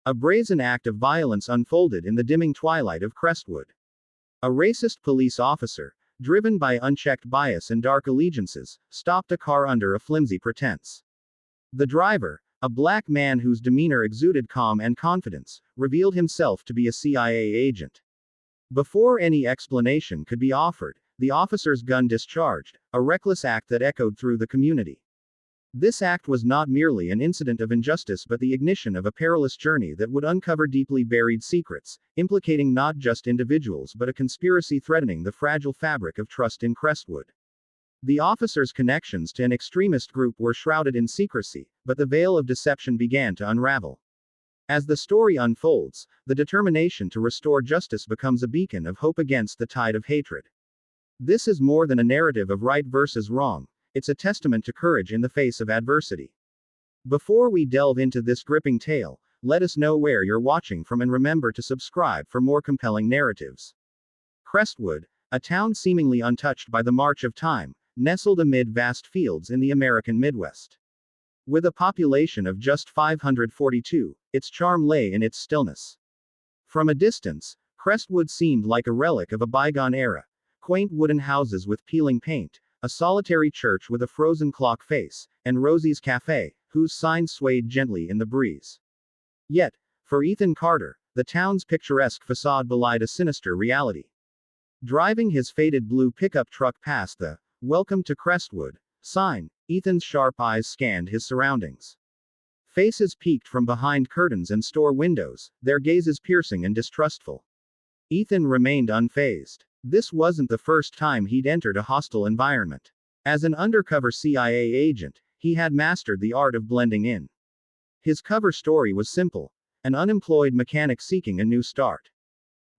A brazen act of violence unfolded in the dimming twilight of Crestwood. A racist police officer, driven by unchecked bias and dark allegiances, stopped a car under a flimsy pretense. The driver, a black man whose demeanor exuded calm and confidence, revealed himself to be a CIA agent. Before any explanation could be offered, the officer's gun discharged, a reckless act that echoed through the community. This act was not merely an incident of injustice but the ignition of a perilous journey that would uncover deeply buried secrets, implicating not just individuals but a conspiracy threatening the fragile fabric of trust in Crestwood. The officer's connections to an extremist group were shrouded in secrecy, but the veil of deception began to unravel. As the story unfolds, the determination to restore justice becomes a beacon of hope against the tide of hatred. This is more than a narrative of right versus wrong. It's a testament to courage in the face of adversity. Before we delve into this gripping tale, let us know where you're watching from and remember to subscribe for more compelling narratives. Crestwood, a town seemingly untouched by the march of time, nestled amid vast fields in the American Midwest. With a population of just 542, its charm lay in its stillness. From a distance, Crestwood seemed like a relic of a bygone era. Quaint wooden houses with peeling paint, a solitary church with a frozen clock face, and Rosie's Cafe, whose sign swayed gently in the breeze. Yet, for Ethan Carter, the town's picturesque facade belied a sinister reality. Driving his faded blue pickup truck past the "Welcome to Crestwood" sign, Ethan's sharp eyes scanned his surroundings. Faces peeked from behind curtains and store windows, their gazes piercing and distrustful. Ethan remained unfazed. This wasn't the first time he'd entered a hostile environment. As an undercover CIA agent, he had mastered the art of blending in. His cover story was simple: an unemployed mechanic seeking a new start.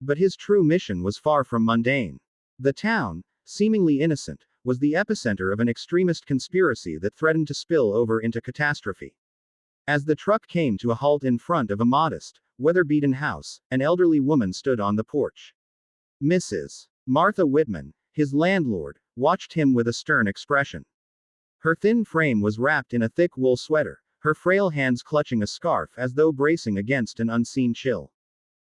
But his true mission was far from mundane. The town, seemingly innocent, was the epicenter of an extremist conspiracy that threatened to spill over into catastrophe. As the truck came to a halt in front of a modest, weather-beaten house, an elderly woman stood on the porch. Mrs. Martha Whitman, his landlord, watched him with a stern expression. Her thin frame was wrapped in a thick wool sweater, her frail hands clutching a scarf as though bracing against an unseen chill.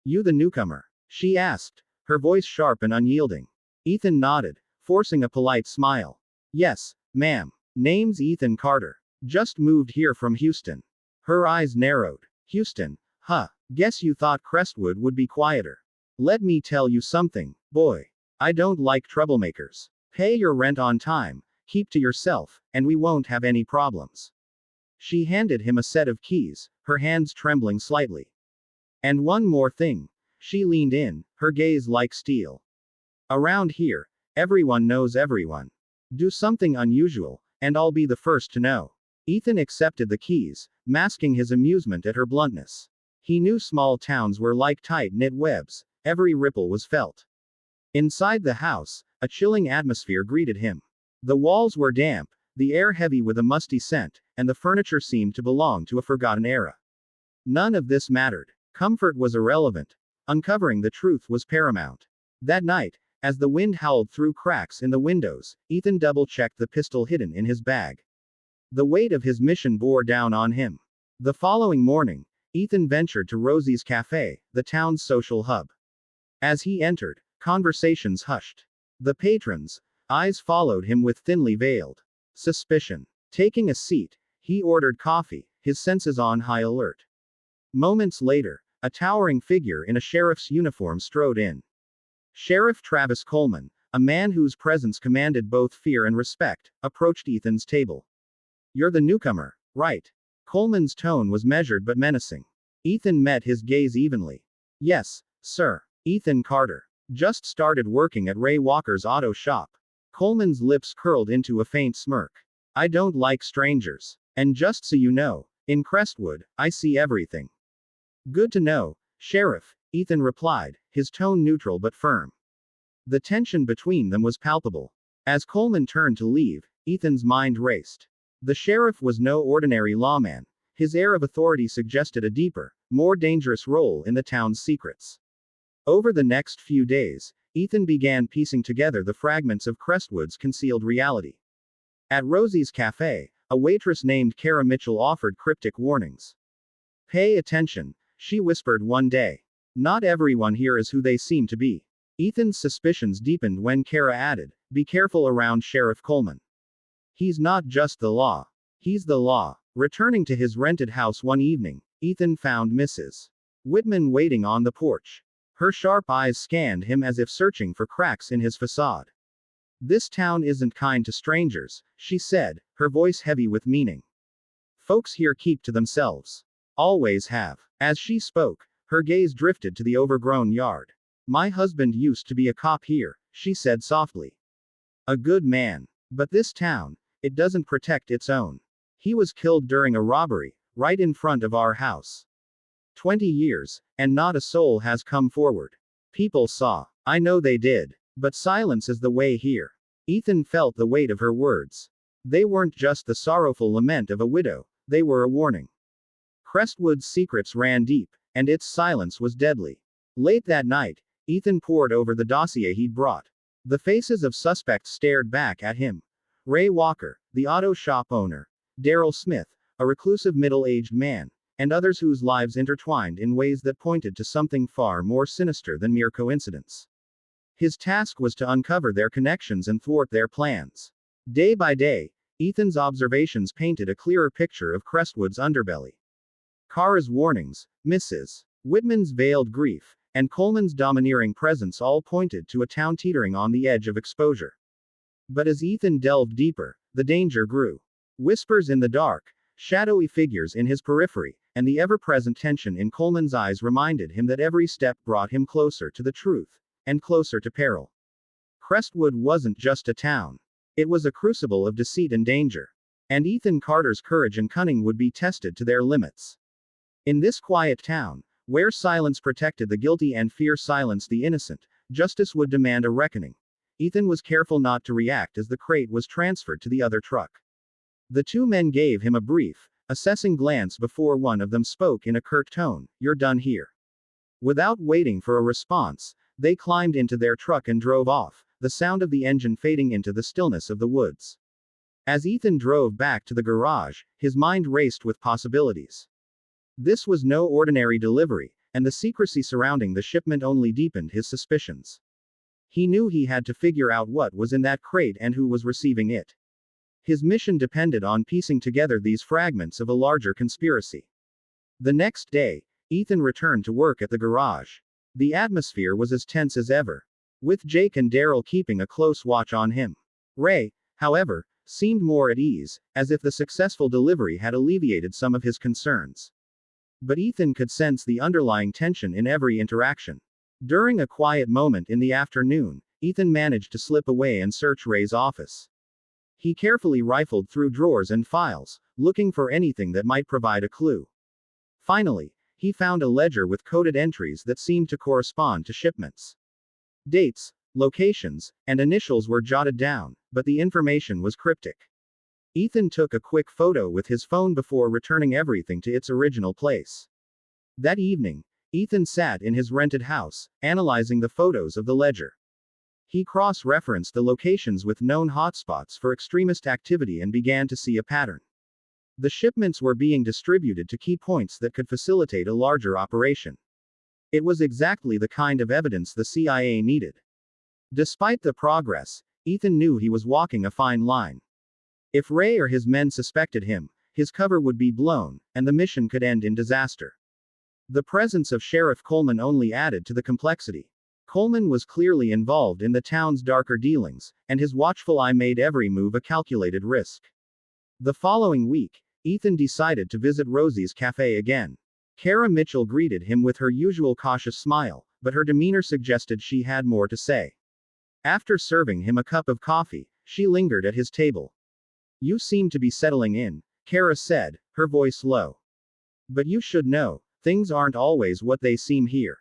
"You the newcomer?" she asked, her voice sharp and unyielding. Ethan nodded, forcing a polite smile. "Yes, ma'am. Name's Ethan Carter. Just moved here from Houston." Her eyes narrowed. "Houston, huh? Guess you thought Crestwood would be quieter. Let me tell you something, boy. I don't like troublemakers. Pay your rent on time, keep to yourself, and we won't have any problems." She handed him a set of keys, her hands trembling slightly. "And one more thing." She leaned in, her gaze like steel. "Around here, everyone knows everyone. Do something unusual, and I'll be the first to know." Ethan accepted the keys, masking his amusement at her bluntness. He knew small towns were like tight-knit webs, every ripple was felt. Inside the house, a chilling atmosphere greeted him. The walls were damp, the air heavy with a musty scent, and the furniture seemed to belong to a forgotten era. None of this mattered. Comfort was irrelevant. Uncovering the truth was paramount. That night, as the wind howled through cracks in the windows, Ethan double-checked the pistol hidden in his bag. The weight of his mission bore down on him. The following morning, Ethan ventured to Rosie's Cafe, the town's social hub. As he entered, conversations hushed. The patrons' eyes followed him with thinly veiled suspicion. Taking a seat, he ordered coffee, his senses on high alert. Moments later, a towering figure in a sheriff's uniform strode in. Sheriff Travis Coleman, a man whose presence commanded both fear and respect, approached Ethan's table. "You're the newcomer, right?" Coleman's tone was measured but menacing. Ethan met his gaze evenly. "Yes, sir. Ethan Carter. Just started working at Ray Walker's auto shop." Coleman's lips curled into a faint smirk. "I don't like strangers. And just so you know, in Crestwood, I see everything." "Good to know, Sheriff," Ethan replied, his tone neutral but firm. The tension between them was palpable. As Coleman turned to leave, Ethan's mind raced. The sheriff was no ordinary lawman. His air of authority suggested a deeper, more dangerous role in the town's secrets. Over the next few days, Ethan began piecing together the fragments of Crestwood's concealed reality. At Rosie's Cafe, a waitress named Kara Mitchell offered cryptic warnings. "Pay attention," she whispered one day. Not everyone here is who they seem to be. Ethan's suspicions deepened when Kara added, be careful around Sheriff Coleman. He's not just the law. He's the law. Returning to his rented house one evening, Ethan found Mrs. Whitman waiting on the porch. Her sharp eyes scanned him as if searching for cracks in his facade. This town isn't kind to strangers, she said, her voice heavy with meaning. Folks here keep to themselves. Always have. As she spoke, her gaze drifted to the overgrown yard. My husband used to be a cop here, she said softly. A good man. But this town, it doesn't protect its own. He was killed during a robbery, right in front of our house. 20 years, and not a soul has come forward. People saw. I know they did. But silence is the way here. Ethan felt the weight of her words. They weren't just the sorrowful lament of a widow, they were a warning. Crestwood's secrets ran deep, and its silence was deadly. Late that night, Ethan pored over the dossier he'd brought. The faces of suspects stared back at him. Ray Walker, the auto shop owner, Darrell Smith, a reclusive middle-aged man, and others whose lives intertwined in ways that pointed to something far more sinister than mere coincidence. His task was to uncover their connections and thwart their plans. Day by day, Ethan's observations painted a clearer picture of Crestwood's underbelly. Kara's warnings, Mrs. Whitman's veiled grief, and Coleman's domineering presence all pointed to a town teetering on the edge of exposure. But as Ethan delved deeper, the danger grew. Whispers in the dark, shadowy figures in his periphery, and the ever-present tension in Coleman's eyes reminded him that every step brought him closer to the truth, and closer to peril. Crestwood wasn't just a town. It was a crucible of deceit and danger. And Ethan Carter's courage and cunning would be tested to their limits. In this quiet town, where silence protected the guilty and fear silenced the innocent, justice would demand a reckoning. Ethan was careful not to react as the crate was transferred to the other truck. The two men gave him a brief, assessing glance before one of them spoke in a curt tone, "You're done here." Without waiting for a response, they climbed into their truck and drove off, the sound of the engine fading into the stillness of the woods. As Ethan drove back to the garage, his mind raced with possibilities. This was no ordinary delivery, and the secrecy surrounding the shipment only deepened his suspicions. He knew he had to figure out what was in that crate and who was receiving it. His mission depended on piecing together these fragments of a larger conspiracy. The next day, Ethan returned to work at the garage. The atmosphere was as tense as ever, with Jake and Darrell keeping a close watch on him. Ray, however, seemed more at ease, as if the successful delivery had alleviated some of his concerns. But Ethan could sense the underlying tension in every interaction. During a quiet moment in the afternoon, Ethan managed to slip away and search Ray's office. He carefully rifled through drawers and files, looking for anything that might provide a clue. Finally, he found a ledger with coded entries that seemed to correspond to shipments. Dates, locations, and initials were jotted down, but the information was cryptic. Ethan took a quick photo with his phone before returning everything to its original place. That evening, Ethan sat in his rented house, analyzing the photos of the ledger. He cross-referenced the locations with known hotspots for extremist activity and began to see a pattern. The shipments were being distributed to key points that could facilitate a larger operation. It was exactly the kind of evidence the CIA needed. Despite the progress, Ethan knew he was walking a fine line. If Ray or his men suspected him, his cover would be blown, and the mission could end in disaster. The presence of Sheriff Coleman only added to the complexity. Coleman was clearly involved in the town's darker dealings, and his watchful eye made every move a calculated risk. The following week, Ethan decided to visit Rosie's cafe again. Kara Mitchell greeted him with her usual cautious smile, but her demeanor suggested she had more to say. After serving him a cup of coffee, she lingered at his table. "You seem to be settling in," Kara said, her voice low. "But you should know, things aren't always what they seem here."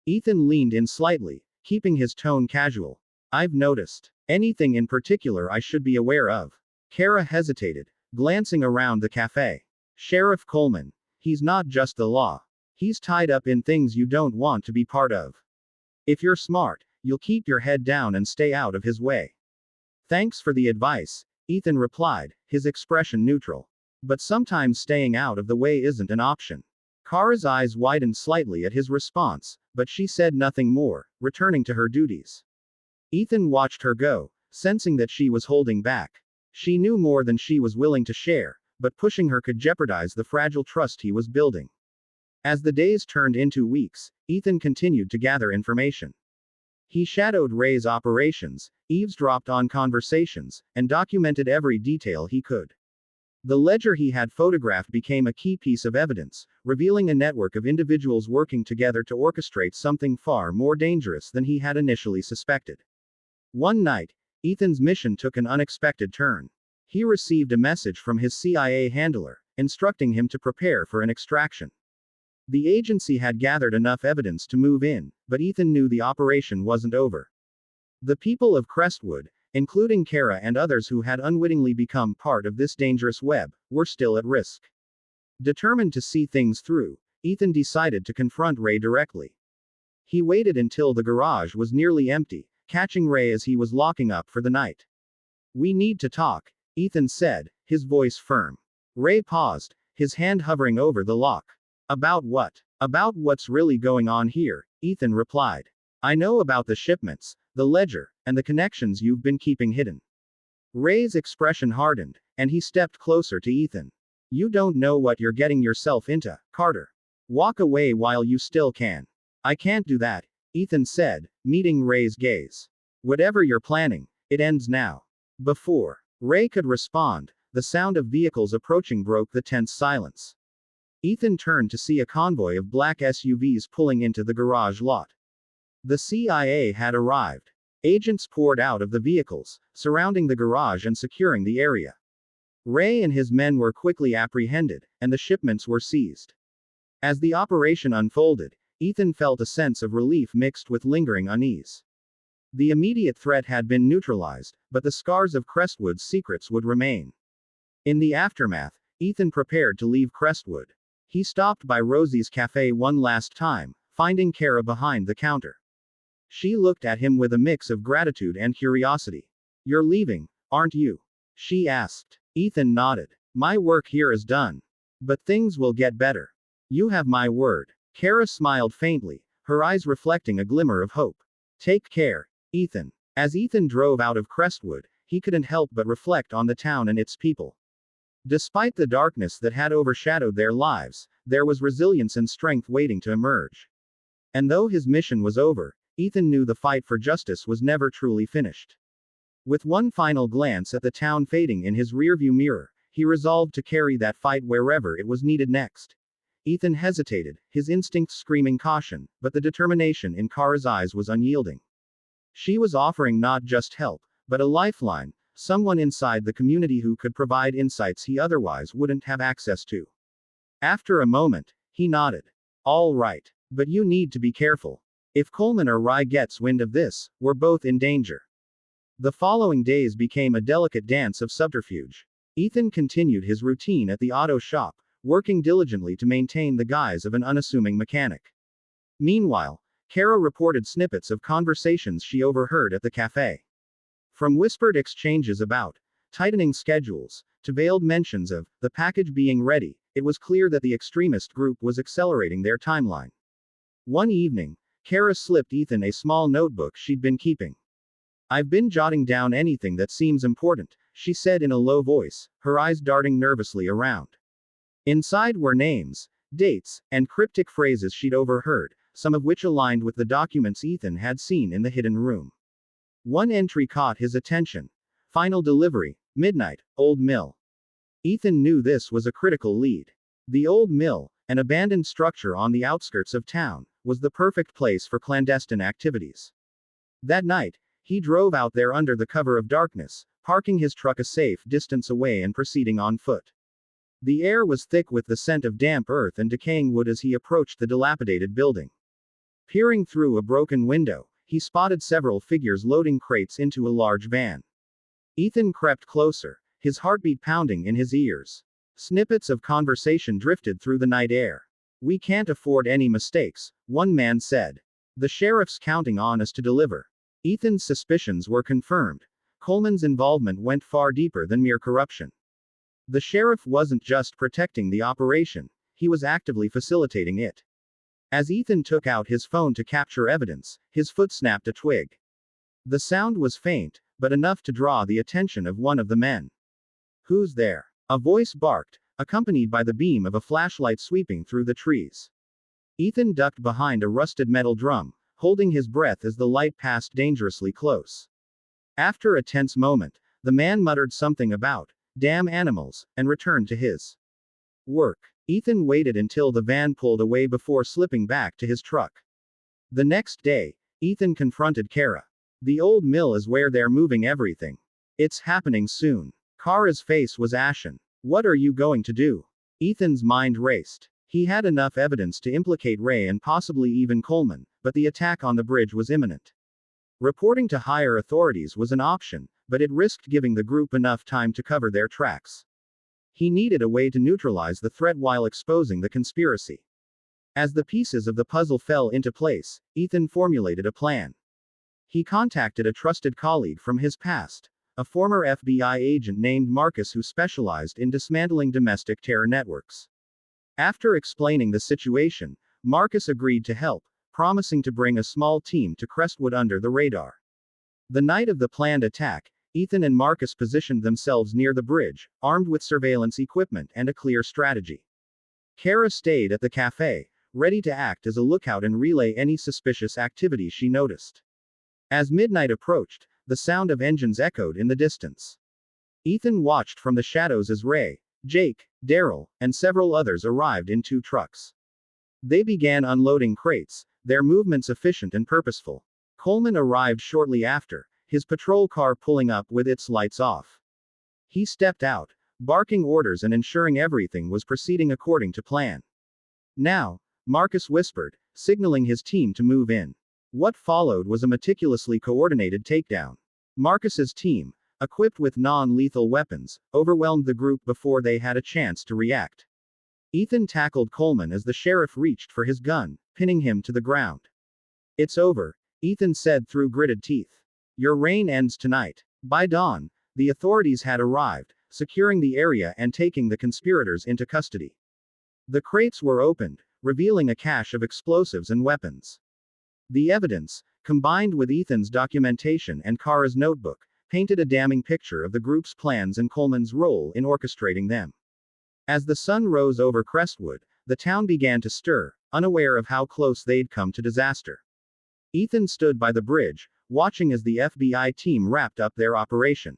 Ethan leaned in slightly, keeping his tone casual. "I've noticed. Anything in particular I should be aware of?" Kara hesitated, glancing around the cafe. "Sheriff Coleman. He's not just the law. He's tied up in things you don't want to be part of. If you're smart, you'll keep your head down and stay out of his way." "Thanks for the advice," Ethan replied, his expression neutral. "But sometimes staying out of the way isn't an option." Kara's eyes widened slightly at his response, but she said nothing more, returning to her duties. Ethan watched her go, sensing that she was holding back. She knew more than she was willing to share, but pushing her could jeopardize the fragile trust he was building. As the days turned into weeks, Ethan continued to gather information. He shadowed Ray's operations, eavesdropped on conversations, and documented every detail he could. The ledger he had photographed became a key piece of evidence, revealing a network of individuals working together to orchestrate something far more dangerous than he had initially suspected. One night, Ethan's mission took an unexpected turn. He received a message from his CIA handler, instructing him to prepare for an extraction. The agency had gathered enough evidence to move in, but Ethan knew the operation wasn't over. The people of Crestwood, including Kara and others who had unwittingly become part of this dangerous web, were still at risk. Determined to see things through, Ethan decided to confront Ray directly. He waited until the garage was nearly empty, catching Ray as he was locking up for the night. "We need to talk," Ethan said, his voice firm. Ray paused, his hand hovering over the lock. "About what?" "About what's really going on here," Ethan replied. "I know about the shipments, the ledger, and the connections you've been keeping hidden." Ray's expression hardened, and he stepped closer to Ethan. "You don't know what you're getting yourself into, Carter. Walk away while you still can." "I can't do that," Ethan said, meeting Ray's gaze. "Whatever you're planning, it ends now." Before Ray could respond, the sound of vehicles approaching broke the tense silence. Ethan turned to see a convoy of black SUVs pulling into the garage lot. The CIA had arrived. Agents poured out of the vehicles, surrounding the garage and securing the area. Ray and his men were quickly apprehended, and the shipments were seized. As the operation unfolded, Ethan felt a sense of relief mixed with lingering unease. The immediate threat had been neutralized, but the scars of Crestwood's secrets would remain. In the aftermath, Ethan prepared to leave Crestwood. He stopped by Rosie's cafe one last time, finding Kara behind the counter. She looked at him with a mix of gratitude and curiosity. "You're leaving, aren't you?" she asked. Ethan nodded. "My work here is done. But things will get better. You have my word." Kara smiled faintly, her eyes reflecting a glimmer of hope. "Take care, Ethan." As Ethan drove out of Crestwood, he couldn't help but reflect on the town and its people. Despite the darkness that had overshadowed their lives, there was resilience and strength waiting to emerge. And though his mission was over, Ethan knew the fight for justice was never truly finished. With one final glance at the town fading in his rearview mirror, he resolved to carry that fight wherever it was needed next. Ethan hesitated, his instincts screaming caution, but the determination in Kara's eyes was unyielding. She was offering not just help, but a lifeline, someone inside the community who could provide insights he otherwise wouldn't have access to. After a moment, he nodded. "All right. But you need to be careful. If Coleman or Rye gets wind of this, we're both in danger." The following days became a delicate dance of subterfuge. Ethan continued his routine at the auto shop, working diligently to maintain the guise of an unassuming mechanic. Meanwhile, Kara reported snippets of conversations she overheard at the cafe. From whispered exchanges about tightening schedules, to veiled mentions of the package being ready, it was clear that the extremist group was accelerating their timeline. One evening, Kara slipped Ethan a small notebook she'd been keeping. "I've been jotting down anything that seems important," she said in a low voice, her eyes darting nervously around. Inside were names, dates, and cryptic phrases she'd overheard, some of which aligned with the documents Ethan had seen in the hidden room. One entry caught his attention. "Final delivery, midnight, Old Mill." Ethan knew this was a critical lead. The Old Mill, an abandoned structure on the outskirts of town, was the perfect place for clandestine activities. That night, he drove out there under the cover of darkness, parking his truck a safe distance away and proceeding on foot. The air was thick with the scent of damp earth and decaying wood as he approached the dilapidated building. Peering through a broken window, he spotted several figures loading crates into a large van. Ethan crept closer, his heartbeat pounding in his ears. Snippets of conversation drifted through the night air. "We can't afford any mistakes," one man said. "The sheriff's counting on us to deliver." Ethan's suspicions were confirmed. Coleman's involvement went far deeper than mere corruption. The sheriff wasn't just protecting the operation, he was actively facilitating it. As Ethan took out his phone to capture evidence, his foot snapped a twig. The sound was faint, but enough to draw the attention of one of the men. "Who's there?" a voice barked, accompanied by the beam of a flashlight sweeping through the trees. Ethan ducked behind a rusted metal drum, holding his breath as the light passed dangerously close. After a tense moment, the man muttered something about "damn animals," and returned to his work. Ethan waited until the van pulled away before slipping back to his truck. The next day, Ethan confronted Kara. "The old mill is where they're moving everything. It's happening soon." Kara's face was ashen. "What are you going to do?" Ethan's mind raced. He had enough evidence to implicate Ray and possibly even Coleman, but the attack on the bridge was imminent. Reporting to higher authorities was an option, but it risked giving the group enough time to cover their tracks. He needed a way to neutralize the threat while exposing the conspiracy. As the pieces of the puzzle fell into place, Ethan formulated a plan. He contacted a trusted colleague from his past, a former FBI agent named Marcus who specialized in dismantling domestic terror networks. After explaining the situation, Marcus agreed to help, promising to bring a small team to Crestwood under the radar. The night of the planned attack, Ethan and Marcus positioned themselves near the bridge, armed with surveillance equipment and a clear strategy. Kara stayed at the cafe, ready to act as a lookout and relay any suspicious activity she noticed. As midnight approached, the sound of engines echoed in the distance. Ethan watched from the shadows as Ray, Jake, Daryl, and several others arrived in 2 trucks. They began unloading crates, their movements efficient and purposeful. Coleman arrived shortly after, his patrol car pulling up with its lights off. He stepped out, barking orders and ensuring everything was proceeding according to plan. "Now," Marcus whispered, signaling his team to move in. What followed was a meticulously coordinated takedown. Marcus's team, equipped with non-lethal weapons, overwhelmed the group before they had a chance to react. Ethan tackled Coleman as the sheriff reached for his gun, pinning him to the ground. "It's over," Ethan said through gritted teeth. "Your reign ends tonight." By dawn, the authorities had arrived, securing the area and taking the conspirators into custody. The crates were opened, revealing a cache of explosives and weapons. The evidence, combined with Ethan's documentation and Kara's notebook, painted a damning picture of the group's plans and Coleman's role in orchestrating them. As the sun rose over Crestwood, the town began to stir, unaware of how close they'd come to disaster. Ethan stood by the bridge, watching as the FBI team wrapped up their operation.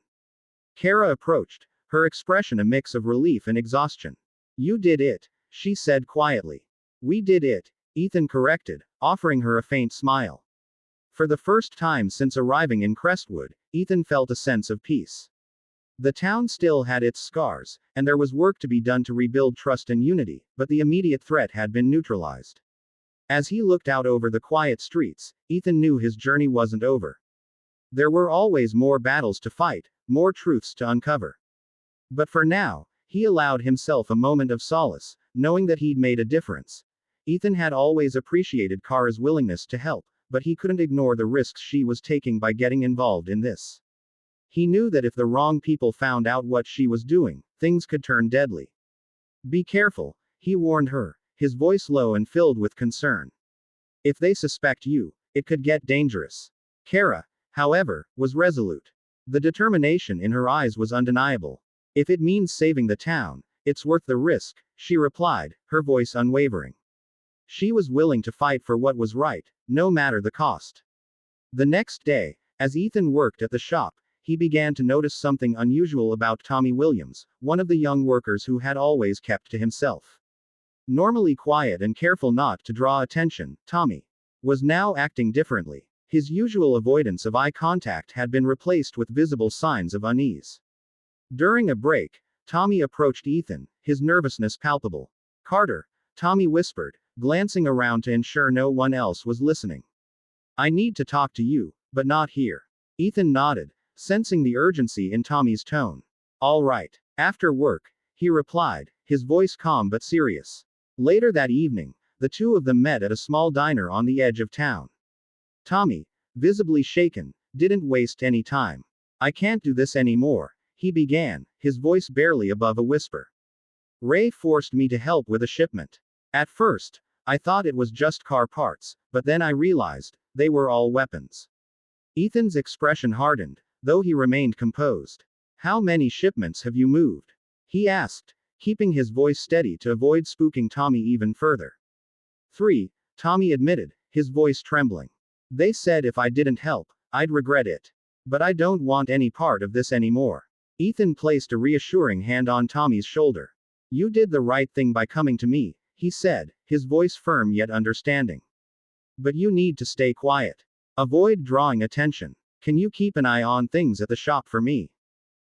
Kara approached, her expression a mix of relief and exhaustion. "You did it," she said quietly. "We did it," Ethan corrected, offering her a faint smile. For the first time since arriving in Crestwood, Ethan felt a sense of peace. The town still had its scars, and there was work to be done to rebuild trust and unity, but the immediate threat had been neutralized. As he looked out over the quiet streets, Ethan knew his journey wasn't over. There were always more battles to fight, more truths to uncover. But for now, he allowed himself a moment of solace, knowing that he'd made a difference. Ethan had always appreciated Kara's willingness to help, but he couldn't ignore the risks she was taking by getting involved in this. He knew that if the wrong people found out what she was doing, things could turn deadly. "Be careful," he warned her, his voice low and filled with concern. "If they suspect you, it could get dangerous." Kara, however, was resolute. The determination in her eyes was undeniable. "If it means saving the town, it's worth the risk," she replied, her voice unwavering. She was willing to fight for what was right, no matter the cost. The next day, as Ethan worked at the shop, he began to notice something unusual about Tommy Williams, one of the young workers who had always kept to himself. Normally quiet and careful not to draw attention, Tommy was now acting differently. His usual avoidance of eye contact had been replaced with visible signs of unease. During a break, Tommy approached Ethan, his nervousness palpable. "Carter," Tommy whispered, glancing around to ensure no one else was listening. "I need to talk to you, but not here." Ethan nodded, sensing the urgency in Tommy's tone. "All right. After work," he replied, his voice calm but serious. Later that evening, the two of them met at a small diner on the edge of town. Tommy, visibly shaken, didn't waste any time. "I can't do this anymore," he began, his voice barely above a whisper. Ray forced me to help with a shipment. At first, I thought it was just car parts, but then I realized they were all weapons. Ethan's expression hardened, though he remained composed. How many shipments have you moved? He asked, keeping his voice steady to avoid spooking Tommy even further. 3, Tommy admitted, his voice trembling. They said if I didn't help, I'd regret it. But I don't want any part of this anymore. Ethan placed a reassuring hand on Tommy's shoulder. You did the right thing by coming to me, he said, his voice firm yet understanding. But you need to stay quiet. Avoid drawing attention. Can you keep an eye on things at the shop for me?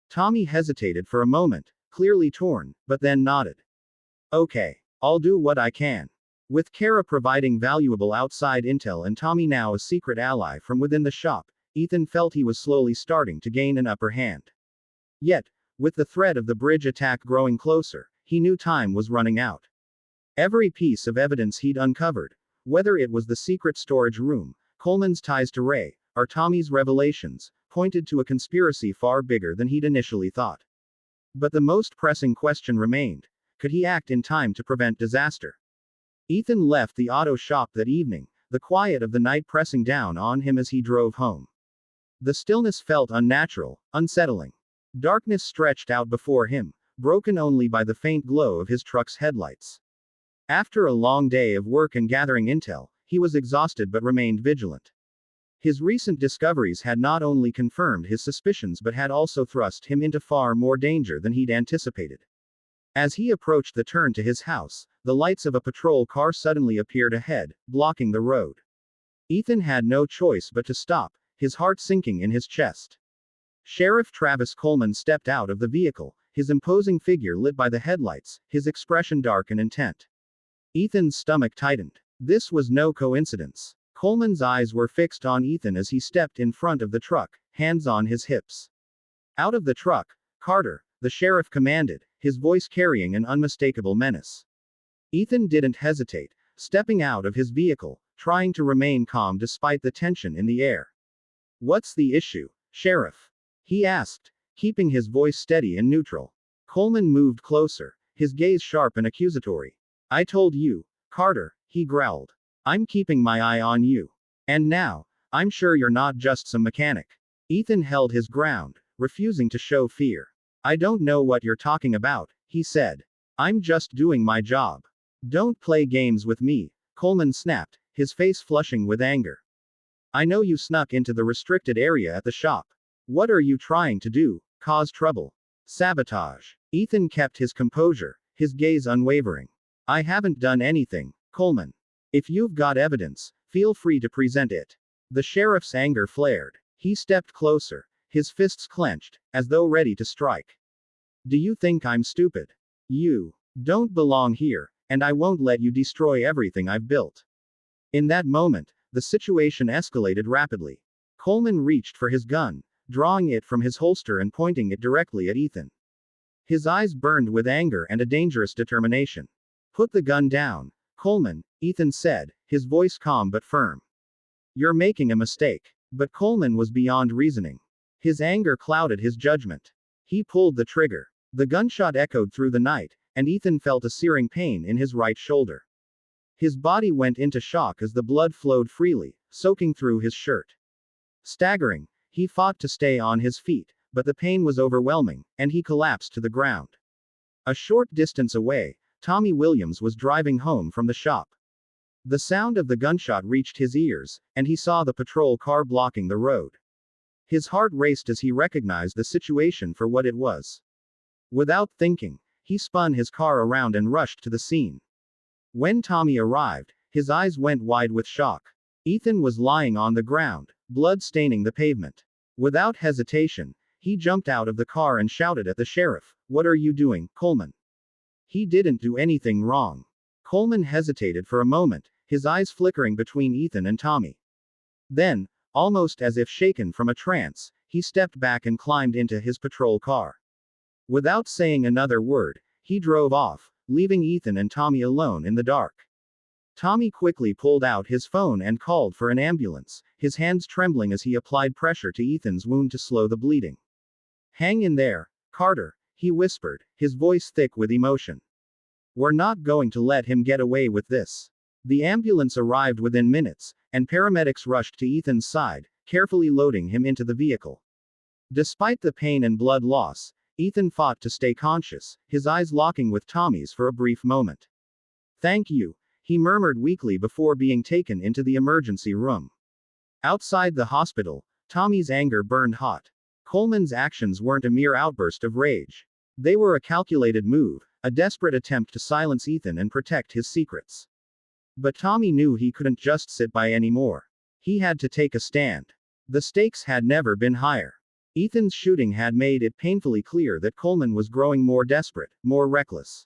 Tommy hesitated for a moment, clearly torn, but then nodded. Okay, I'll do what I can. With Kara providing valuable outside intel and Tommy now a secret ally from within the shop, Ethan felt he was slowly starting to gain an upper hand. Yet, with the threat of the bridge attack growing closer, he knew time was running out. Every piece of evidence he'd uncovered, whether it was the secret storage room, Coleman's ties to Ray, or Tommy's revelations, pointed to a conspiracy far bigger than he'd initially thought. But the most pressing question remained: could he act in time to prevent disaster? Ethan left the auto shop that evening, the quiet of the night pressing down on him as he drove home. The stillness felt unnatural, unsettling. Darkness stretched out before him, broken only by the faint glow of his truck's headlights. After a long day of work and gathering intel, he was exhausted but remained vigilant. His recent discoveries had not only confirmed his suspicions but had also thrust him into far more danger than he'd anticipated. As he approached the turn to his house, the lights of a patrol car suddenly appeared ahead, blocking the road. Ethan had no choice but to stop, his heart sinking in his chest. Sheriff Travis Coleman stepped out of the vehicle, his imposing figure lit by the headlights, his expression dark and intent. Ethan's stomach tightened. This was no coincidence. Coleman's eyes were fixed on Ethan as he stepped in front of the truck, hands on his hips. Out of the truck, Carter, the sheriff commanded, his voice carrying an unmistakable menace. Ethan didn't hesitate, stepping out of his vehicle, trying to remain calm despite the tension in the air. What's the issue, Sheriff? He asked, keeping his voice steady and neutral. Coleman moved closer, his gaze sharp and accusatory. I told you, Carter, he growled. I'm keeping my eye on you. And now, I'm sure you're not just some mechanic. Ethan held his ground, refusing to show fear. I don't know what you're talking about, he said. I'm just doing my job. Don't play games with me, Coleman snapped, his face flushing with anger. I know you snuck into the restricted area at the shop. What are you trying to do? Cause trouble? Sabotage? Ethan kept his composure, his gaze unwavering. I haven't done anything, Coleman. If you've got evidence, feel free to present it. The sheriff's anger flared. He stepped closer, his fists clenched, as though ready to strike. Do you think I'm stupid? You don't belong here, and I won't let you destroy everything I've built. In that moment, the situation escalated rapidly. Coleman reached for his gun, drawing it from his holster and pointing it directly at Ethan. His eyes burned with anger and a dangerous determination. Put the gun down, Coleman, Ethan said, his voice calm but firm. You're making a mistake. But Coleman was beyond reasoning. His anger clouded his judgment. He pulled the trigger. The gunshot echoed through the night, and Ethan felt a searing pain in his right shoulder. His body went into shock as the blood flowed freely, soaking through his shirt. Staggering, he fought to stay on his feet, but the pain was overwhelming, and he collapsed to the ground. A short distance away, Tommy Williams was driving home from the shop. The sound of the gunshot reached his ears, and he saw the patrol car blocking the road. His heart raced as he recognized the situation for what it was. Without thinking, he spun his car around and rushed to the scene. When Tommy arrived, his eyes went wide with shock. Ethan was lying on the ground, blood staining the pavement. Without hesitation, he jumped out of the car and shouted at the sheriff, "What are you doing, Coleman?" He didn't do anything wrong. Coleman hesitated for a moment, his eyes flickering between Ethan and Tommy. Then, almost as if shaken from a trance, he stepped back and climbed into his patrol car. Without saying another word, he drove off, leaving Ethan and Tommy alone in the dark. Tommy quickly pulled out his phone and called for an ambulance, his hands trembling as he applied pressure to Ethan's wound to slow the bleeding. Hang in there, Carter, he whispered, his voice thick with emotion. We're not going to let him get away with this. The ambulance arrived within minutes, and paramedics rushed to Ethan's side, carefully loading him into the vehicle. Despite the pain and blood loss, Ethan fought to stay conscious, his eyes locking with Tommy's for a brief moment. "Thank you," he murmured weakly before being taken into the emergency room. Outside the hospital, Tommy's anger burned hot. Coleman's actions weren't a mere outburst of rage. They were a calculated move, a desperate attempt to silence Ethan and protect his secrets. But Tommy knew he couldn't just sit by anymore. He had to take a stand. The stakes had never been higher. Ethan's shooting had made it painfully clear that Coleman was growing more desperate, more reckless.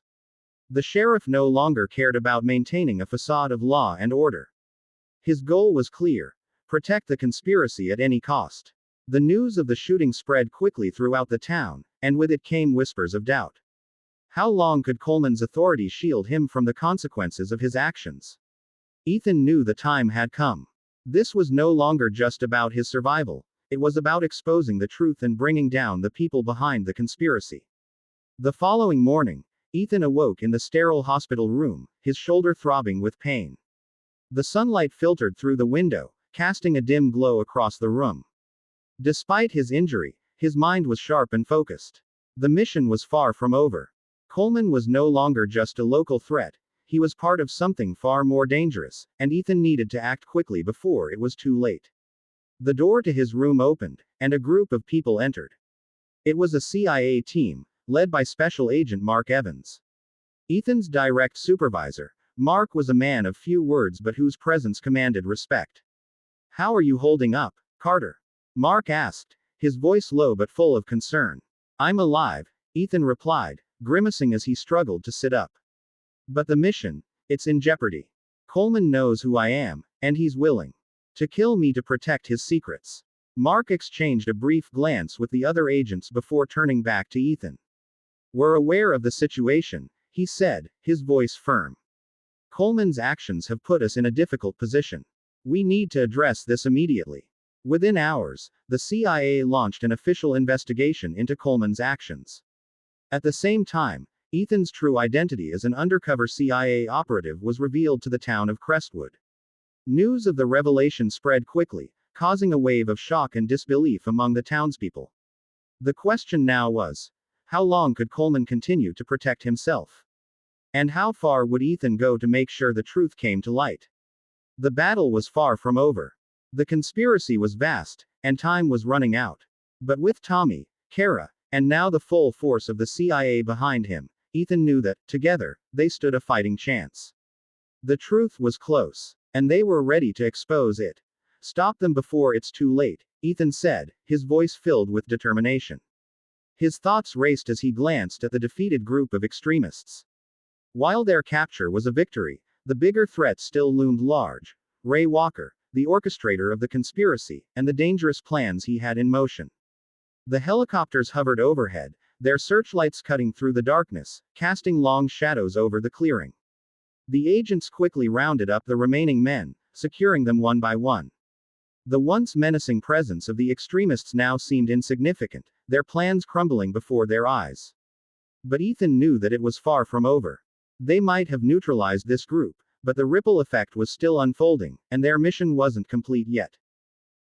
The sheriff no longer cared about maintaining a facade of law and order. His goal was clear: protect the conspiracy at any cost. The news of the shooting spread quickly throughout the town, and with it came whispers of doubt. How long could Coleman's authority shield him from the consequences of his actions? Ethan knew the time had come. This was no longer just about his survival, it was about exposing the truth and bringing down the people behind the conspiracy. The following morning, Ethan awoke in the sterile hospital room, his shoulder throbbing with pain. The sunlight filtered through the window, casting a dim glow across the room. Despite his injury, his mind was sharp and focused. The mission was far from over. Coleman was no longer just a local threat, he was part of something far more dangerous, and Ethan needed to act quickly before it was too late. The door to his room opened, and a group of people entered. It was a CIA team, led by Special Agent Mark Evans. Ethan's direct supervisor, Mark was a man of few words but whose presence commanded respect. "How are you holding up, Carter?" Mark asked, his voice low but full of concern. "I'm alive," Ethan replied, grimacing as he struggled to sit up. "But the mission, it's in jeopardy. Coleman knows who I am, and he's willing to kill me to protect his secrets." Mark exchanged a brief glance with the other agents before turning back to Ethan. "We're aware of the situation," he said, his voice firm. "Coleman's actions have put us in a difficult position. We need to address this immediately." Within hours, the CIA launched an official investigation into Coleman's actions. At the same time, Ethan's true identity as an undercover CIA operative was revealed to the town of Crestwood. News of the revelation spread quickly, causing a wave of shock and disbelief among the townspeople. The question now was, how long could Coleman continue to protect himself? And how far would Ethan go to make sure the truth came to light? The battle was far from over. The conspiracy was vast, and time was running out. But with Tommy, Kara, and now the full force of the CIA behind him, Ethan knew that, together, they stood a fighting chance. The truth was close, and they were ready to expose it. "Stop them before it's too late," Ethan said, his voice filled with determination. His thoughts raced as he glanced at the defeated group of extremists. While their capture was a victory, the bigger threat still loomed large: Ray Walker, the orchestrator of the conspiracy, and the dangerous plans he had in motion. The helicopters hovered overhead, their searchlights cutting through the darkness, casting long shadows over the clearing. The agents quickly rounded up the remaining men, securing them one by one. The once menacing presence of the extremists now seemed insignificant, their plans crumbling before their eyes. But Ethan knew that it was far from over. They might have neutralized this group, but the ripple effect was still unfolding, and their mission wasn't complete yet.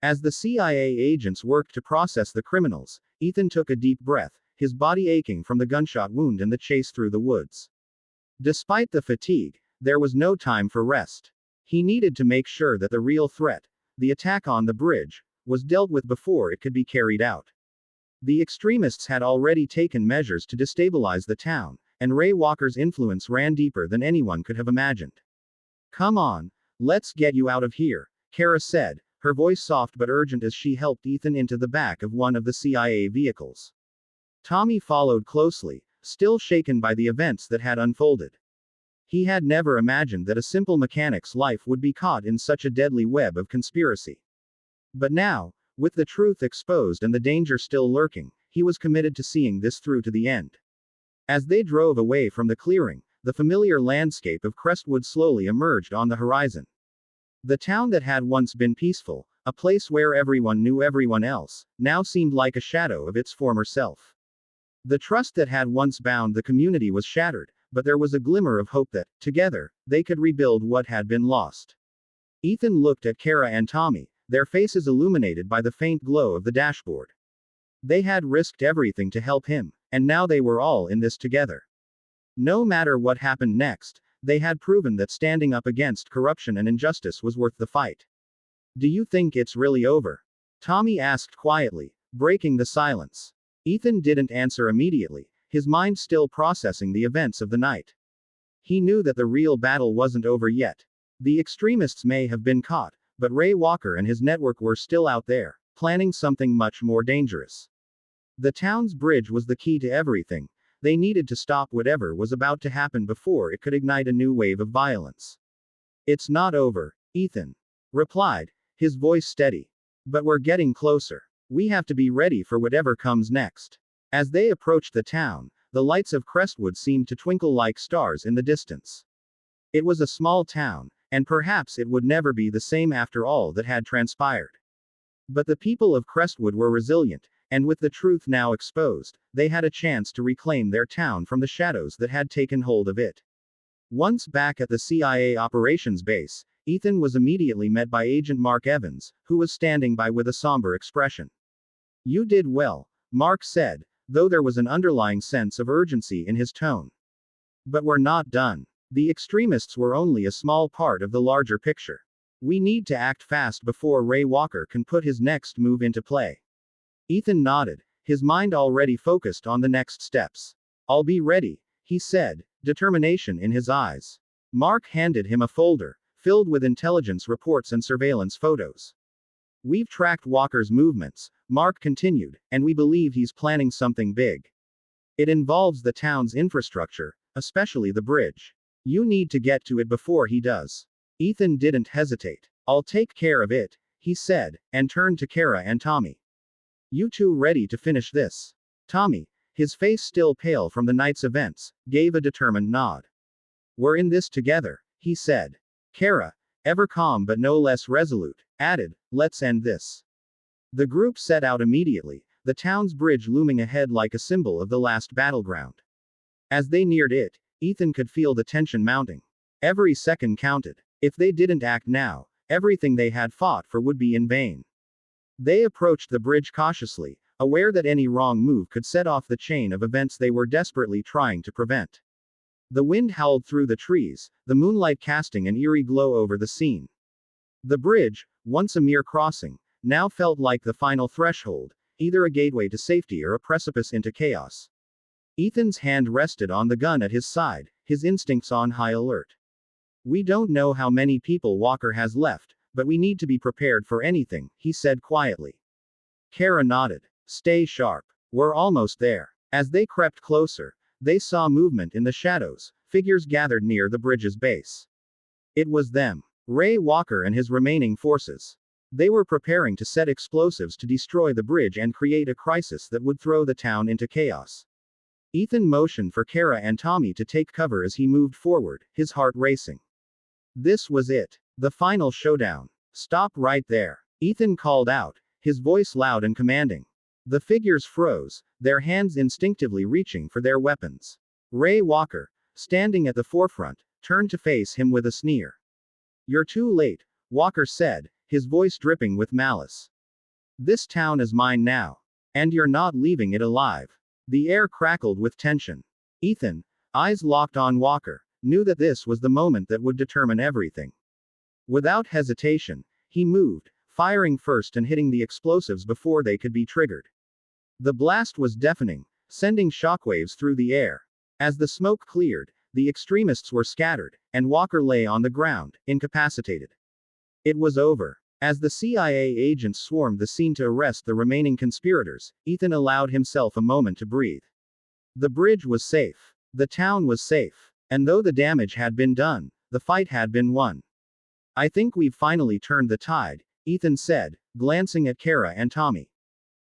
As the CIA agents worked to process the criminals, Ethan took a deep breath, his body aching from the gunshot wound and the chase through the woods. Despite the fatigue, there was no time for rest. He needed to make sure that the real threat, the attack on the bridge, was dealt with before it could be carried out. The extremists had already taken measures to destabilize the town, and Ray Walker's influence ran deeper than anyone could have imagined. "Come on, let's get you out of here," Kara said, her voice soft but urgent as she helped Ethan into the back of one of the CIA vehicles. Tommy followed closely, still shaken by the events that had unfolded. He had never imagined that a simple mechanic's life would be caught in such a deadly web of conspiracy. But now, with the truth exposed and the danger still lurking, he was committed to seeing this through to the end. As they drove away from the clearing, the familiar landscape of Crestwood slowly emerged on the horizon. The town that had once been peaceful, a place where everyone knew everyone else, now seemed like a shadow of its former self. The trust that had once bound the community was shattered, but there was a glimmer of hope that, together, they could rebuild what had been lost. Ethan looked at Kara and Tommy, their faces illuminated by the faint glow of the dashboard. They had risked everything to help him, and now they were all in this together. No matter what happened next, they had proven that standing up against corruption and injustice was worth the fight. Do you think it's really over? Tommy asked quietly, breaking the silence. Ethan didn't answer immediately, his mind still processing the events of the night. He knew that the real battle wasn't over yet. The extremists may have been caught, but Ray Walker and his network were still out there, planning something much more dangerous. The town's bridge was the key to everything. They needed to stop whatever was about to happen before it could ignite a new wave of violence. It's not over, Ethan replied, his voice steady. But we're getting closer. We have to be ready for whatever comes next. As they approached the town, the lights of Crestwood seemed to twinkle like stars in the distance. It was a small town, and perhaps it would never be the same after all that had transpired. But the people of Crestwood were resilient, and with the truth now exposed, they had a chance to reclaim their town from the shadows that had taken hold of it. Once back at the CIA operations base, Ethan was immediately met by Agent Mark Evans, who was standing by with a somber expression. You did well, Mark said, though there was an underlying sense of urgency in his tone. But we're not done. The extremists were only a small part of the larger picture. We need to act fast before Ray Walker can put his next move into play. Ethan nodded, his mind already focused on the next steps. I'll be ready, he said, determination in his eyes. Mark handed him a folder, filled with intelligence reports and surveillance photos. We've tracked Walker's movements, Mark continued, and we believe he's planning something big. It involves the town's infrastructure, especially the bridge. You need to get to it before he does. Ethan didn't hesitate. I'll take care of it, he said, and turned to Kara and Tommy. You two ready to finish this? Tommy, his face still pale from the night's events, gave a determined nod. We're in this together, he said. Kara, ever calm but no less resolute, added, let's end this. The group set out immediately, the town's bridge looming ahead like a symbol of the last battleground. As they neared it, Ethan could feel the tension mounting. Every second counted. If they didn't act now, everything they had fought for would be in vain. They approached the bridge cautiously, aware that any wrong move could set off the chain of events they were desperately trying to prevent. The wind howled through the trees, the moonlight casting an eerie glow over the scene. The bridge, once a mere crossing, now felt like the final threshold, either a gateway to safety or a precipice into chaos. Ethan's hand rested on the gun at his side, his instincts on high alert. We don't know how many people Walker has left, but we need to be prepared for anything, he said quietly. Kara nodded. Stay sharp. We're almost there. As they crept closer, they saw movement in the shadows, figures gathered near the bridge's base. It was them. Ray Walker and his remaining forces. They were preparing to set explosives to destroy the bridge and create a crisis that would throw the town into chaos. Ethan motioned for Kara and Tommy to take cover as he moved forward, his heart racing. This was it. The final showdown. Stop right there. Ethan called out, his voice loud and commanding. The figures froze, their hands instinctively reaching for their weapons. Ray Walker, standing at the forefront, turned to face him with a sneer. You're too late, Walker said, his voice dripping with malice. This town is mine now. And you're not leaving it alive. The air crackled with tension. Ethan, eyes locked on Walker, knew that this was the moment that would determine everything. Without hesitation, he moved, firing first and hitting the explosives before they could be triggered. The blast was deafening, sending shockwaves through the air. As the smoke cleared, the extremists were scattered, and Walker lay on the ground, incapacitated. It was over. As the CIA agents swarmed the scene to arrest the remaining conspirators, Ethan allowed himself a moment to breathe. The bridge was safe. The town was safe. And though the damage had been done, the fight had been won. I think we've finally turned the tide, Ethan said, glancing at Kara and Tommy.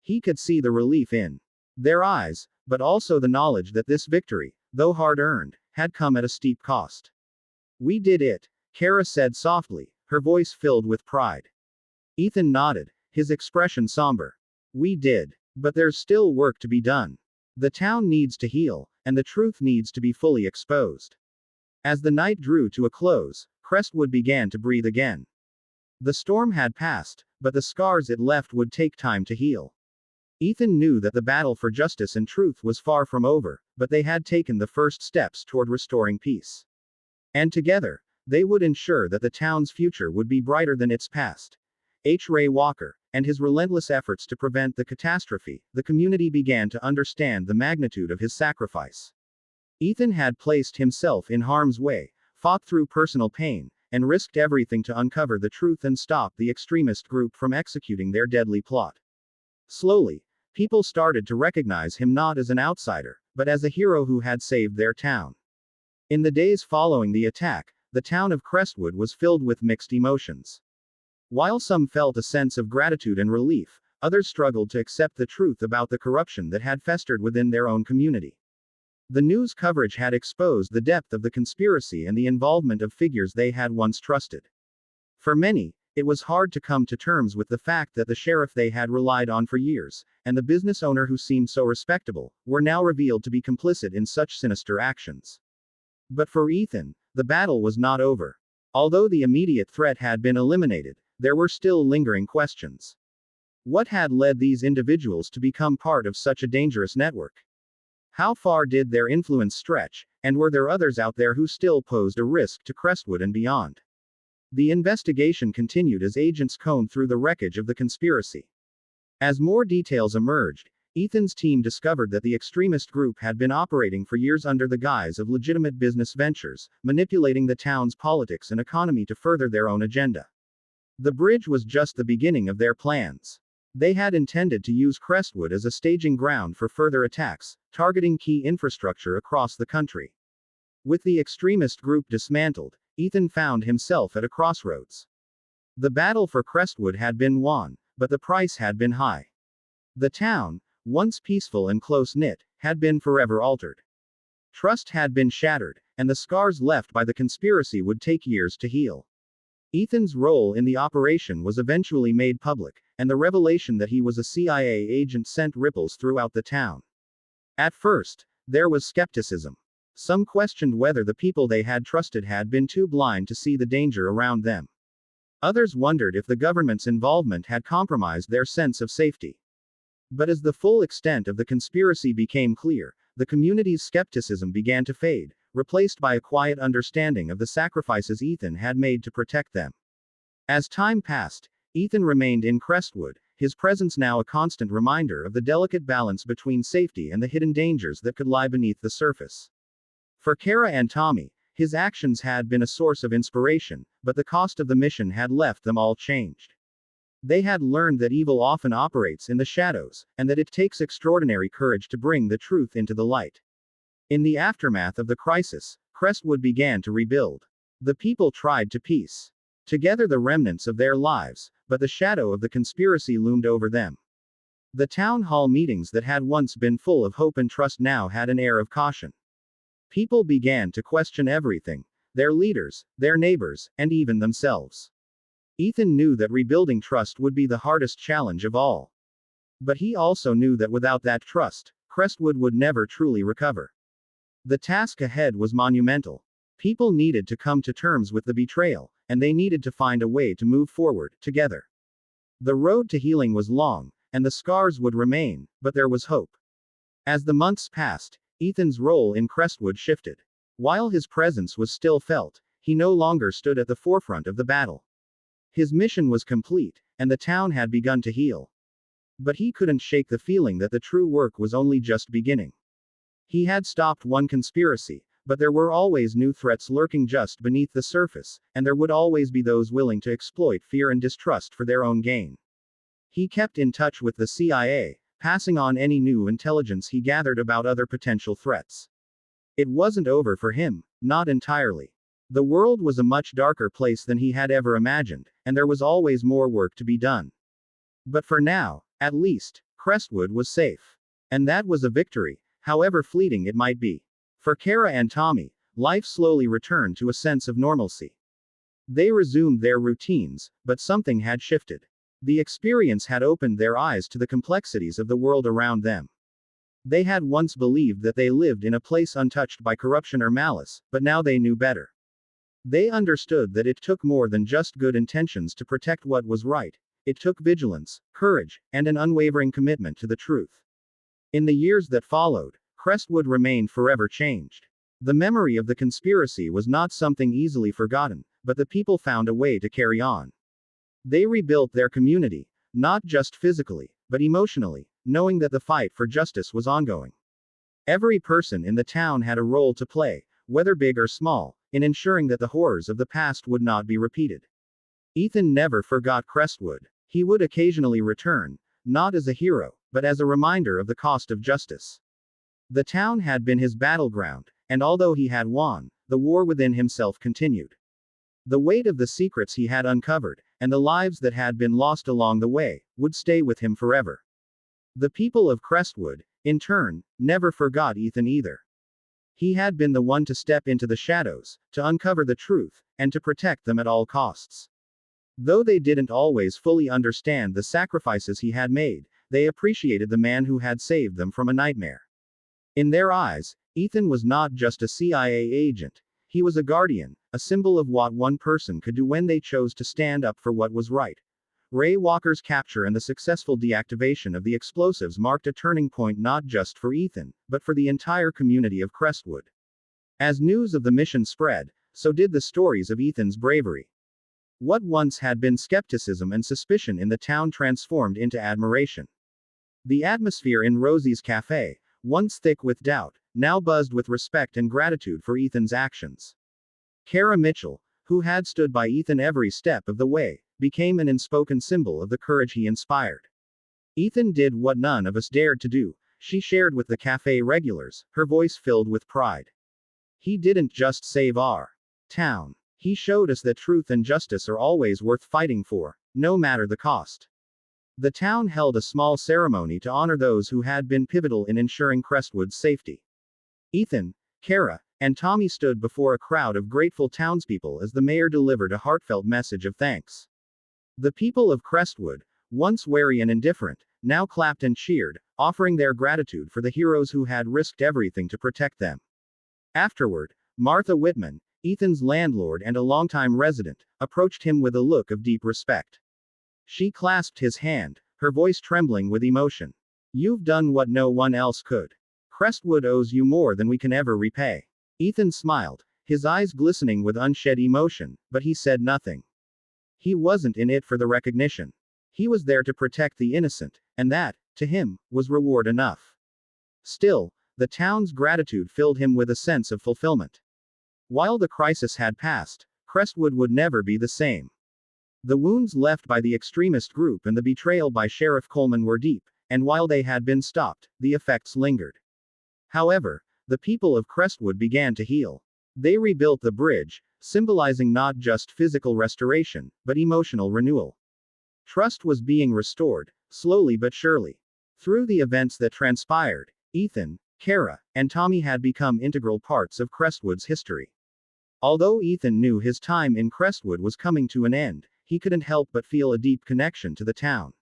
He could see the relief in their eyes, but also the knowledge that this victory, though hard-earned, had come at a steep cost. We did it, Kara said softly, her voice filled with pride. Ethan nodded, his expression somber. We did. But there's still work to be done. The town needs to heal, and the truth needs to be fully exposed. As the night drew to a close, Crestwood began to breathe again. The storm had passed, but the scars it left would take time to heal. Ethan knew that the battle for justice and truth was far from over, but they had taken the first steps toward restoring peace. And together, they would ensure that the town's future would be brighter than its past. Ray Walker, and his relentless efforts to prevent the catastrophe, the community began to understand the magnitude of his sacrifice. Ethan had placed himself in harm's way, fought through personal pain, and risked everything to uncover the truth and stop the extremist group from executing their deadly plot. Slowly, people started to recognize him not as an outsider, but as a hero who had saved their town. In the days following the attack, the town of Crestwood was filled with mixed emotions. While some felt a sense of gratitude and relief, others struggled to accept the truth about the corruption that had festered within their own community. The news coverage had exposed the depth of the conspiracy and the involvement of figures they had once trusted. For many, it was hard to come to terms with the fact that the sheriff they had relied on for years, and the business owner who seemed so respectable, were now revealed to be complicit in such sinister actions. But for Ethan, the battle was not over. Although the immediate threat had been eliminated, there were still lingering questions. What had led these individuals to become part of such a dangerous network? How far did their influence stretch, and were there others out there who still posed a risk to Crestwood and beyond? The investigation continued as agents combed through the wreckage of the conspiracy. As more details emerged, Ethan's team discovered that the extremist group had been operating for years under the guise of legitimate business ventures, manipulating the town's politics and economy to further their own agenda. The bridge was just the beginning of their plans. They had intended to use Crestwood as a staging ground for further attacks, targeting key infrastructure across the country. With the extremist group dismantled, Ethan found himself at a crossroads. The battle for Crestwood had been won, but the price had been high. The town, once peaceful and close-knit, had been forever altered. Trust had been shattered, and the scars left by the conspiracy would take years to heal. Ethan's role in the operation was eventually made public, and the revelation that he was a CIA agent sent ripples throughout the town. At first, there was skepticism. Some questioned whether the people they had trusted had been too blind to see the danger around them. Others wondered if the government's involvement had compromised their sense of safety. But as the full extent of the conspiracy became clear, the community's skepticism began to fade, replaced by a quiet understanding of the sacrifices Ethan had made to protect them. As time passed, Ethan remained in Crestwood, his presence now a constant reminder of the delicate balance between safety and the hidden dangers that could lie beneath the surface. For Kara and Tommy, his actions had been a source of inspiration, but the cost of the mission had left them all changed. They had learned that evil often operates in the shadows, and that it takes extraordinary courage to bring the truth into the light. In the aftermath of the crisis, Crestwood began to rebuild. The people tried to piece together the remnants of their lives, but the shadow of the conspiracy loomed over them. The town hall meetings that had once been full of hope and trust now had an air of caution. People began to question everything: their leaders, their neighbors, and even themselves. Ethan knew that rebuilding trust would be the hardest challenge of all. But he also knew that without that trust, Crestwood would never truly recover. The task ahead was monumental. People needed to come to terms with the betrayal, and they needed to find a way to move forward, together. The road to healing was long, and the scars would remain, but there was hope. As the months passed, Ethan's role in Crestwood shifted. While his presence was still felt, he no longer stood at the forefront of the battle. His mission was complete, and the town had begun to heal. But he couldn't shake the feeling that the true work was only just beginning. He had stopped one conspiracy, but there were always new threats lurking just beneath the surface, and there would always be those willing to exploit fear and distrust for their own gain. He kept in touch with the CIA, passing on any new intelligence he gathered about other potential threats. It wasn't over for him, not entirely. The world was a much darker place than he had ever imagined, and there was always more work to be done. But for now, at least, Crestwood was safe. And that was a victory, however fleeting it might be. For Kara and Tommy, life slowly returned to a sense of normalcy. They resumed their routines, but something had shifted. The experience had opened their eyes to the complexities of the world around them. They had once believed that they lived in a place untouched by corruption or malice, but now they knew better. They understood that it took more than just good intentions to protect what was right. It took vigilance, courage, and an unwavering commitment to the truth. In the years that followed, Crestwood remained forever changed. The memory of the conspiracy was not something easily forgotten, but the people found a way to carry on. They rebuilt their community, not just physically, but emotionally, knowing that the fight for justice was ongoing. Every person in the town had a role to play, whether big or small, in ensuring that the horrors of the past would not be repeated. Ethan never forgot Crestwood. He would occasionally return, not as a hero, but as a reminder of the cost of justice. The town had been his battleground, and although he had won, the war within himself continued. The weight of the secrets he had uncovered, and the lives that had been lost along the way, would stay with him forever. The people of Crestwood, in turn, never forgot Ethan either. He had been the one to step into the shadows, to uncover the truth, and to protect them at all costs. Though they didn't always fully understand the sacrifices he had made, they appreciated the man who had saved them from a nightmare. In their eyes, Ethan was not just a CIA agent. He was a guardian, a symbol of what one person could do when they chose to stand up for what was right. Ray Walker's capture and the successful deactivation of the explosives marked a turning point not just for Ethan, but for the entire community of Crestwood. As news of the mission spread, so did the stories of Ethan's bravery. What once had been skepticism and suspicion in the town transformed into admiration. The atmosphere in Rosie's cafe, once thick with doubt, now buzzed with respect and gratitude for Ethan's actions. Kara Mitchell, who had stood by Ethan every step of the way, became an unspoken symbol of the courage he inspired. Ethan did what none of us dared to do, she shared with the cafe regulars, her voice filled with pride. He didn't just save our town. He showed us that truth and justice are always worth fighting for, no matter the cost. The town held a small ceremony to honor those who had been pivotal in ensuring Crestwood's safety. Ethan, Kara, and Tommy stood before a crowd of grateful townspeople as the mayor delivered a heartfelt message of thanks. The people of Crestwood, once wary and indifferent, now clapped and cheered, offering their gratitude for the heroes who had risked everything to protect them. Afterward, Martha Whitman, Ethan's landlord and a longtime resident, approached him with a look of deep respect. She clasped his hand, her voice trembling with emotion. "You've done what no one else could. Crestwood owes you more than we can ever repay." Ethan smiled, his eyes glistening with unshed emotion, but he said nothing. He wasn't in it for the recognition. He was there to protect the innocent, and that, to him, was reward enough. Still, the town's gratitude filled him with a sense of fulfillment. While the crisis had passed, Crestwood would never be the same. The wounds left by the extremist group and the betrayal by Sheriff Coleman were deep, and while they had been stopped, the effects lingered. However, the people of Crestwood began to heal. They rebuilt the bridge, symbolizing not just physical restoration, but emotional renewal. Trust was being restored, slowly but surely. Through the events that transpired, Ethan, Kara, and Tommy had become integral parts of Crestwood's history. Although Ethan knew his time in Crestwood was coming to an end, he couldn't help but feel a deep connection to the town.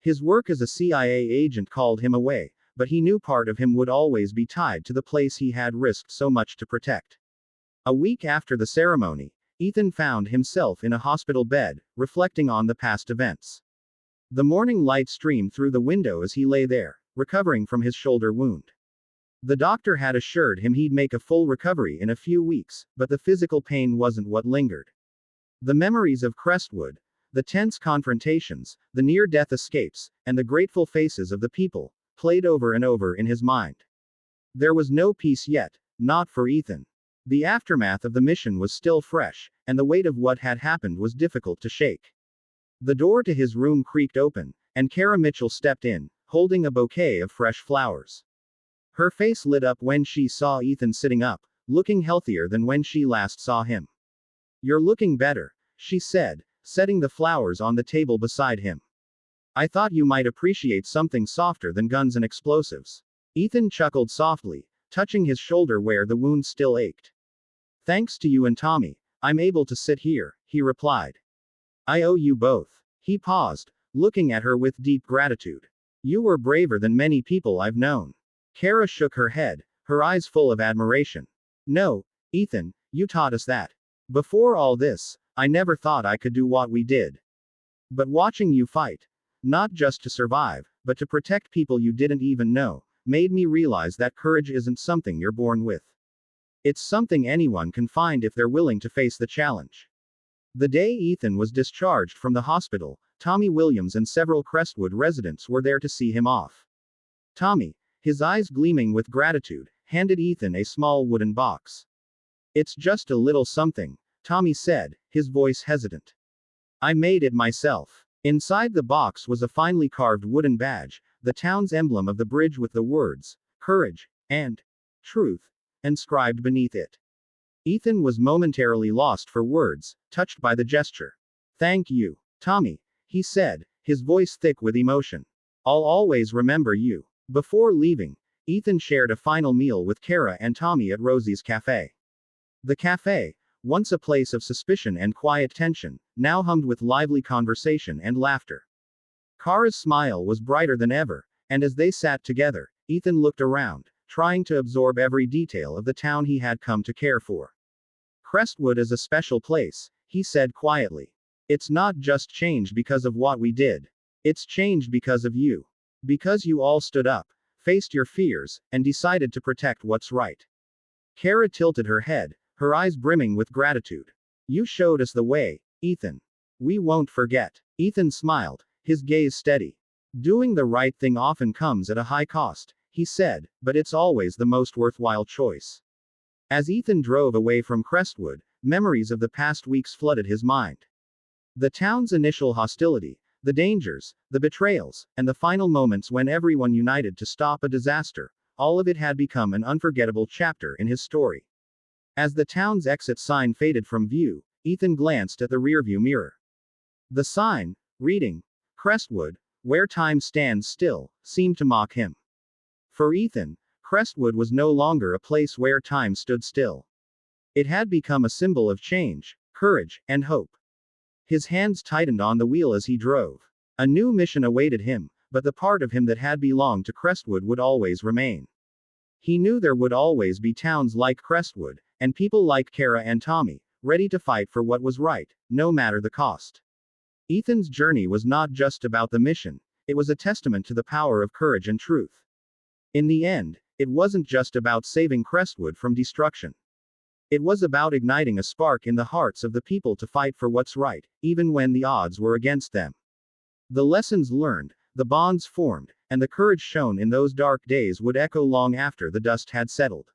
His work as a CIA agent called him away, but he knew part of him would always be tied to the place he had risked so much to protect. A week after the ceremony, Ethan found himself in a hospital bed, reflecting on the past events. The morning light streamed through the window as he lay there, recovering from his shoulder wound. The doctor had assured him he'd make a full recovery in a few weeks, but the physical pain wasn't what lingered. The memories of Crestwood, the tense confrontations, the near-death escapes, and the grateful faces of the people, played over and over in his mind. There was no peace yet, not for Ethan. The aftermath of the mission was still fresh, and the weight of what had happened was difficult to shake. The door to his room creaked open, and Kara Mitchell stepped in, holding a bouquet of fresh flowers. Her face lit up when she saw Ethan sitting up, looking healthier than when she last saw him. "You're looking better," she said, setting the flowers on the table beside him. "I thought you might appreciate something softer than guns and explosives." Ethan chuckled softly, touching his shoulder where the wound still ached. "Thanks to you and Tommy, I'm able to sit here," he replied. "I owe you both." He paused, looking at her with deep gratitude. "You were braver than many people I've known." Kara shook her head, her eyes full of admiration. No, Ethan, you taught us that. Before all this, I never thought I could do what we did. But watching you fight, not just to survive, but to protect people you didn't even know, made me realize that courage isn't something you're born with. It's something anyone can find if they're willing to face the challenge. The day Ethan was discharged from the hospital, Tommy Williams and several Crestwood residents were there to see him off. Tommy, his eyes gleaming with gratitude, handed Ethan a small wooden box. It's just a little something, Tommy said, his voice hesitant. I made it myself. Inside the box was a finely carved wooden badge, the town's emblem of the bridge with the words, courage, and truth, inscribed beneath it. Ethan was momentarily lost for words, touched by the gesture. Thank you, Tommy, he said, his voice thick with emotion. I'll always remember you. Before leaving, Ethan shared a final meal with Kara and Tommy at Rosie's cafe. The cafe, once a place of suspicion and quiet tension, now hummed with lively conversation and laughter. Kara's smile was brighter than ever, and as they sat together, Ethan looked around, trying to absorb every detail of the town he had come to care for. Crestwood is a special place, he said quietly. It's not just changed because of what we did. It's changed because of you. Because you all stood up, faced your fears, and decided to protect what's right. Kara tilted her head, her eyes brimming with gratitude. You showed us the way, Ethan. We won't forget. Ethan smiled, his gaze steady. Doing the right thing often comes at a high cost, he said, but it's always the most worthwhile choice. As Ethan drove away from Crestwood, memories of the past weeks flooded his mind. The town's initial hostility, the dangers, the betrayals, and the final moments when everyone united to stop a disaster, all of it had become an unforgettable chapter in his story. As the town's exit sign faded from view, Ethan glanced at the rearview mirror. The sign, reading, Crestwood, where time stands still, seemed to mock him. For Ethan, Crestwood was no longer a place where time stood still. It had become a symbol of change, courage, and hope. His hands tightened on the wheel as he drove. A new mission awaited him, but the part of him that had belonged to Crestwood would always remain. He knew there would always be towns like Crestwood, and people like Kara and Tommy, ready to fight for what was right, no matter the cost. Ethan's journey was not just about the mission, it was a testament to the power of courage and truth. In the end, it wasn't just about saving Crestwood from destruction. It was about igniting a spark in the hearts of the people to fight for what's right, even when the odds were against them. The lessons learned, the bonds formed, and the courage shown in those dark days would echo long after the dust had settled.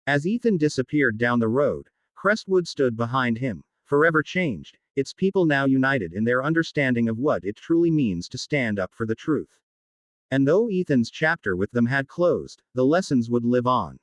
As Ethan disappeared down the road, Crestwood stood behind him, forever changed, its people now united in their understanding of what it truly means to stand up for the truth. And though Ethan's chapter with them had closed, the lessons would live on.